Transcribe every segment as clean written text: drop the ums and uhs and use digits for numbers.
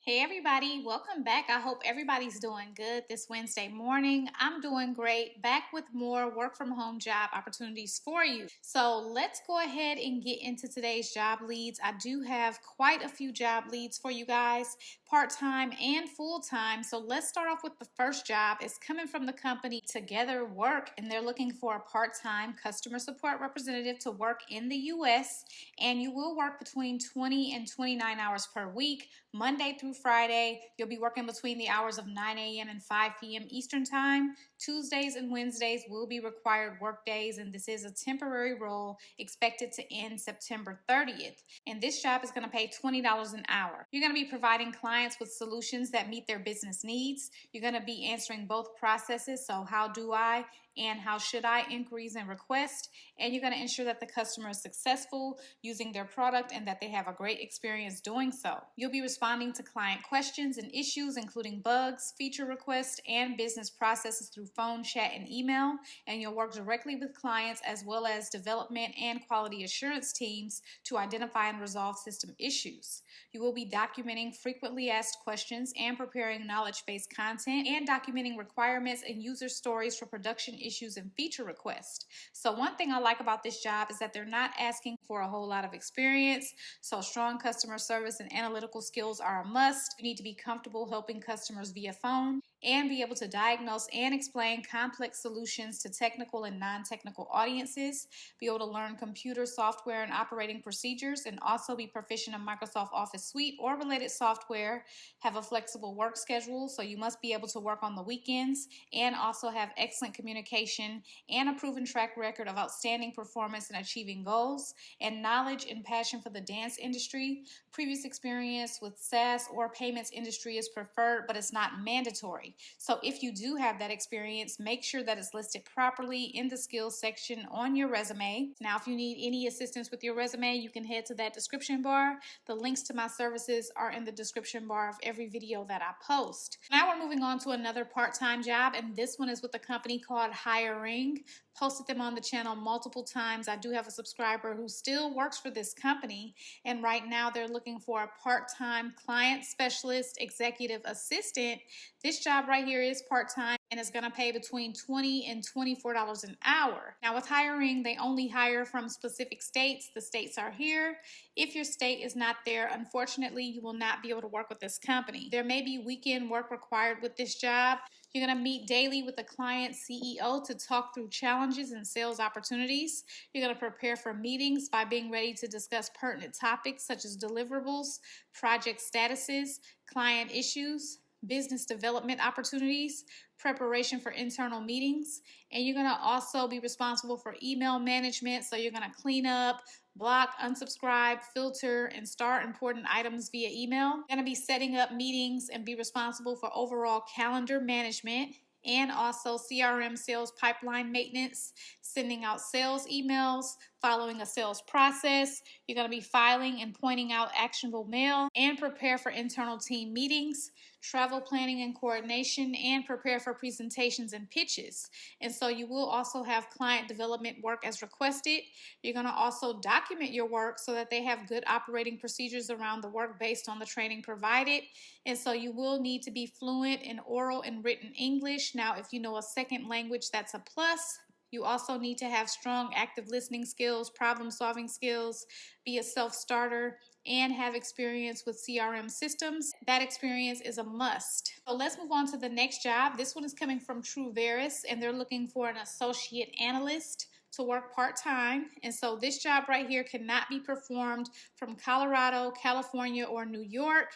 Hey everybody, welcome back. I hope everybody's doing good this Wednesday morning. I'm doing great. Back with more work from home job opportunities for you. So let's go ahead and get into today's job leads. I do have quite a few job leads for you guys, part-time and full-time. So let's start off with the first job. It's coming from the company Together Work, and they're looking for a part-time customer support representative to work in the US, and you will work between 20 and 29 hours per week, Monday through Friday. You'll be working between the hours of 9 a.m. and 5 p.m. Eastern Time. Tuesdays and Wednesdays will be required work days, and this is a temporary role expected to end September 30th. And this job is going to pay $20 an hour. You're going to be providing clients with solutions that meet their business needs. You're going to be answering both processes, so how do I and how should I inquiries and requests, and you're going to ensure that the customer is successful using their product and that they have a great experience doing so. You'll be responding to client questions and issues, including bugs, feature requests, and business processes through phone, chat, and email, and you'll work directly with clients as well as development and quality assurance teams to identify and resolve system issues. You will be documenting frequently asked questions and preparing knowledge-based content and documenting requirements and user stories for production issues and feature requests. So one thing I like about this job is that they're not asking for a whole lot of experience, so strong customer service and analytical skills are a must. You need to be comfortable helping customers via phone and be able to diagnose and explain complex solutions to technical and non-technical audiences, be able to learn computer software and operating procedures, and also be proficient in Microsoft Office Suite or related software, have a flexible work schedule, so you must be able to work on the weekends, and also have excellent communication and a proven track record of outstanding performance in achieving goals, and knowledge and passion for the dance industry. Previous experience with SaaS or payments industry is preferred, but it's not mandatory. So if you do have that experience, make sure that it's listed properly in the skills section on your resume. Now, if you need any assistance with your resume, you can head to that description bar. The links to my services are in the description bar of every video that I post. Now we're moving on to another part-time job, and this one is with a company called Hiring. Posted them on the channel multiple times. I do have a subscriber who still works for this company, and right now they're looking for a part-time client specialist executive assistant. This job right here is part-time and it's going to pay between $20 and $24 an hour. Now with Hiring, they only hire from specific states. The states are here. If your state is not there, unfortunately, you will not be able to work with this company. There may be weekend work required with this job. You're going to meet daily with the client CEO to talk through challenges and sales opportunities. You're going to prepare for meetings by being ready to discuss pertinent topics such as deliverables, project statuses, client issues, business development opportunities, preparation for internal meetings, and you're going to also be responsible for email management. So you're going to clean up, block, unsubscribe, filter, and start important items via email. You're going to be setting up meetings and be responsible for overall calendar management and also CRM sales pipeline maintenance, sending out sales emails, following a sales process. You're going to be filing and pointing out actionable mail and prepare for internal team meetings, travel planning and coordination, and prepare for presentations and pitches. And so you will also have client development work as requested. You're going to also document your work so that they have good operating procedures around the work based on the training provided. And so you will need to be fluent in oral and written English. Now, if you know a second language, that's a plus. You also need to have strong active listening skills, problem-solving skills, be a self-starter, and have experience with CRM systems. That experience is a must. So let's move on to the next job. This one is coming from TrueVeris, and they're looking for an associate analyst to work part-time. And so this job right here cannot be performed from Colorado, California, or New York.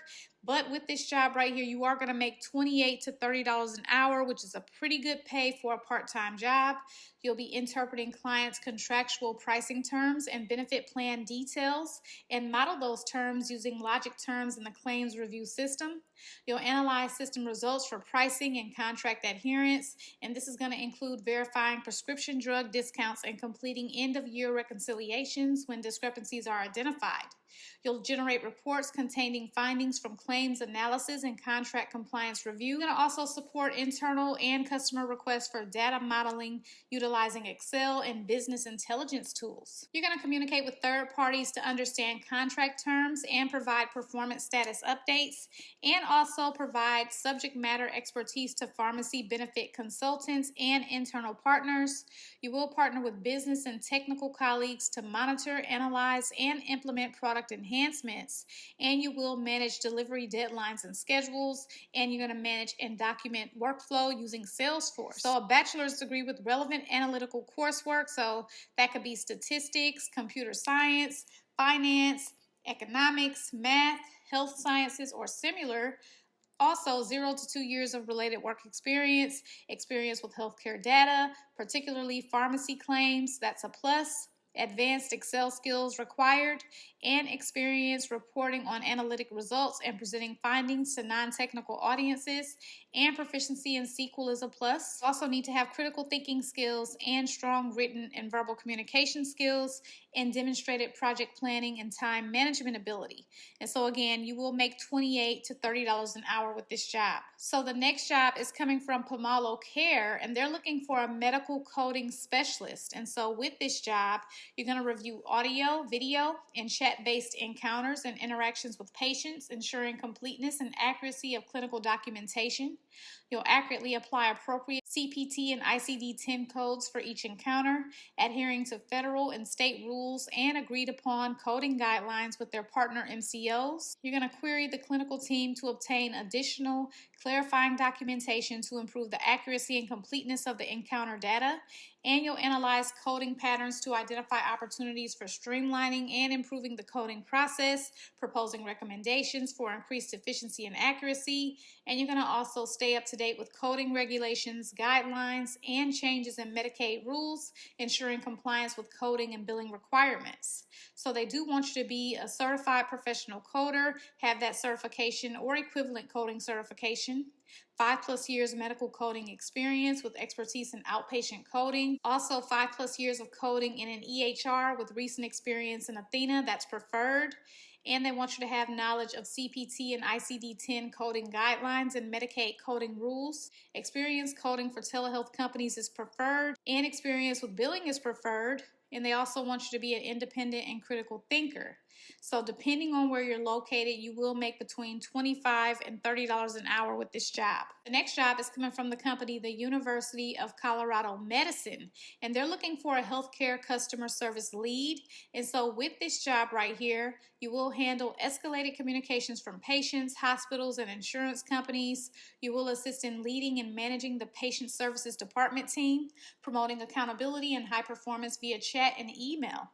But with this job right here, you are going to make $28 to $30 an hour, which is a pretty good pay for a part-time job. You'll be interpreting clients' contractual pricing terms and benefit plan details and model those terms using logic terms in the claims review system. You'll analyze system results for pricing and contract adherence, and this is going to include verifying prescription drug discounts and completing end-of-year reconciliations when discrepancies are identified. You'll generate reports containing findings from claims analysis and contract compliance review. You're going to also support internal and customer requests for data modeling utilizing Excel and business intelligence tools. You're going to communicate with third parties to understand contract terms and provide performance status updates, and also provide subject matter expertise to pharmacy benefit consultants and internal partners. You will partner with business and technical colleagues to monitor, analyze, and implement product enhancements, and you will manage delivery deadlines and schedules, and you're going to manage and document workflow using Salesforce. So a bachelor's degree with relevant analytical coursework, so that could be statistics, computer science, finance, economics, math, health sciences, or similar. Also, 0 to 2 years of related work experience, experience with healthcare data, particularly pharmacy claims, that's a plus. Advanced Excel skills required, and experience reporting on analytic results and presenting findings to non-technical audiences, and proficiency in SQL is a plus. You also need to have critical thinking skills and strong written and verbal communication skills, and demonstrated project planning and time management ability. And so again, you will make $28 to $30 an hour with this job. So the next job is coming from Pomalo Care, and they're looking for a medical coding specialist. And so with this job, you're going to review audio, video, and chat-based encounters and interactions with patients, ensuring completeness and accuracy of clinical documentation. You'll accurately apply appropriate CPT and ICD-10 codes for each encounter, adhering to federal and state rules and agreed upon coding guidelines with their partner MCOs. You're going to query the clinical team to obtain additional clarifying documentation to improve the accuracy and completeness of the encounter data, and you'll analyze coding patterns to identify opportunities for streamlining and improving the coding process, proposing recommendations for increased efficiency and accuracy, and you're going to also stay up to date with coding regulations, guidelines, and changes in Medicaid rules, ensuring compliance with coding and billing requirements. So they do want you to be a certified professional coder, have that certification or equivalent coding certification, 5+ years medical coding experience with expertise in outpatient coding. Also 5+ years of coding in an EHR with recent experience in Athena, that's preferred. And they want you to have knowledge of CPT and ICD-10 coding guidelines and Medicaid coding rules. Experience coding for telehealth companies is preferred, and experience with billing is preferred. And they also want you to be an independent and critical thinker. So depending on where you're located, you will make between $25 and $30 an hour with this job. The next job is coming from the company, the University of Colorado Medicine, and they're looking for a healthcare customer service lead. And so with this job right here, you will handle escalated communications from patients, hospitals, and insurance companies. You will assist in leading and managing the patient services department team, promoting accountability and high performance via chat and email.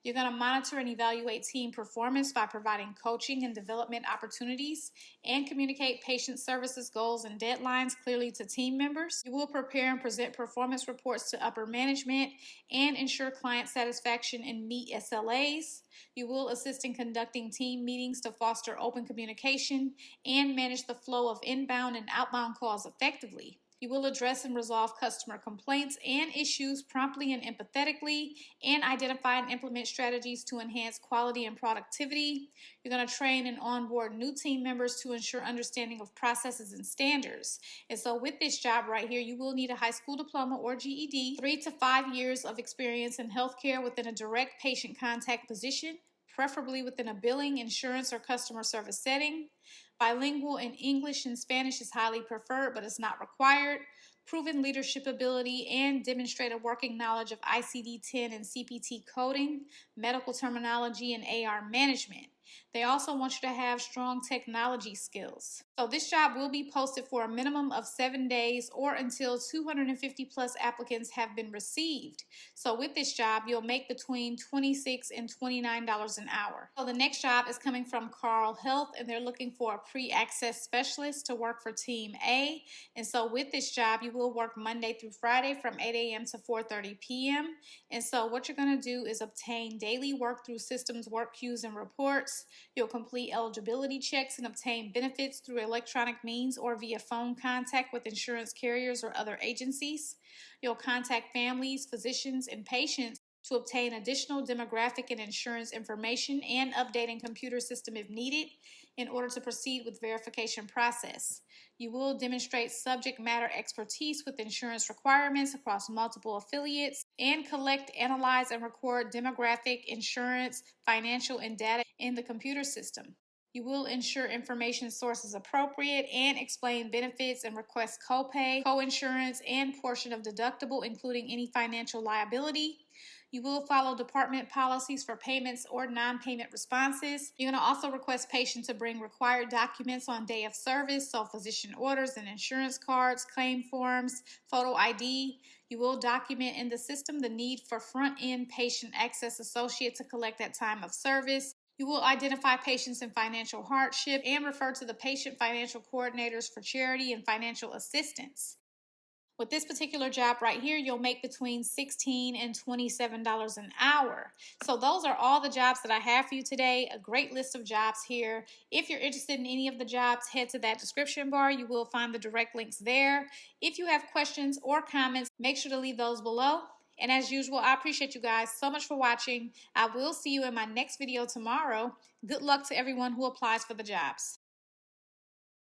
You're going to monitor and evaluate team performance by providing coaching and development opportunities, and communicate patient services goals and deadlines clearly to team members. You will prepare and present performance reports to upper management and ensure client satisfaction and meet SLAs. You will assist in conducting team meetings to foster open communication and manage the flow of inbound and outbound calls effectively. You will address and resolve customer complaints and issues promptly and empathetically, and identify and implement strategies to enhance quality and productivity. You're going to train and onboard new team members to ensure understanding of processes and standards. And so with this job right here, you will need a high school diploma or GED, 3 to 5 years of experience in healthcare within a direct patient contact position, preferably within a billing, insurance, or customer service setting. Bilingual in English and Spanish is highly preferred, but it's not required. Proven leadership ability and demonstrated working knowledge of ICD-10 and CPT coding, medical terminology, and AR management. They also want you to have strong technology skills. So this job will be posted for a minimum of 7 days or until 250 plus applicants have been received. So with this job, you'll make between $26 and $29 an hour. So the next job is coming from Carl Health, and they're looking for a PreAccess Specialist to work for Team A. And so with this job, you will work Monday through Friday from 8 a.m. to 4:30 p.m. And so what you're going to do is obtain daily work through systems, work queues, and reports, reports. You'll complete eligibility checks and obtain benefits through electronic means or via phone contact with insurance carriers or other agencies. You'll contact families, physicians, and patients to obtain additional demographic and insurance information and updating computer system if needed in order to proceed with verification process. You will demonstrate subject matter expertise with insurance requirements across multiple affiliates and collect, analyze, and record demographic, insurance, financial, and data in the computer system. You will ensure information source is appropriate and explain benefits and request copay, co-insurance, and portion of deductible, including any financial liability. You will follow department policies for payments or non-payment responses. You're going to also request patients to bring required documents on day of service, so physician orders and insurance cards, claim forms, photo ID. You will document in the system the need for front-end patient access associate to collect at time of service. You will identify patients in financial hardship and refer to the patient financial coordinators for charity and financial assistance. With this particular job right here, you'll make between $16 and $27 an hour. So those are all the jobs that I have for you today. A great list of jobs here. If you're interested in any of the jobs, head to that description bar. You will find the direct links there. If you have questions or comments, make sure to leave those below. And as usual, I appreciate you guys so much for watching. I will see you in my next video tomorrow. Good luck to everyone who applies for the jobs.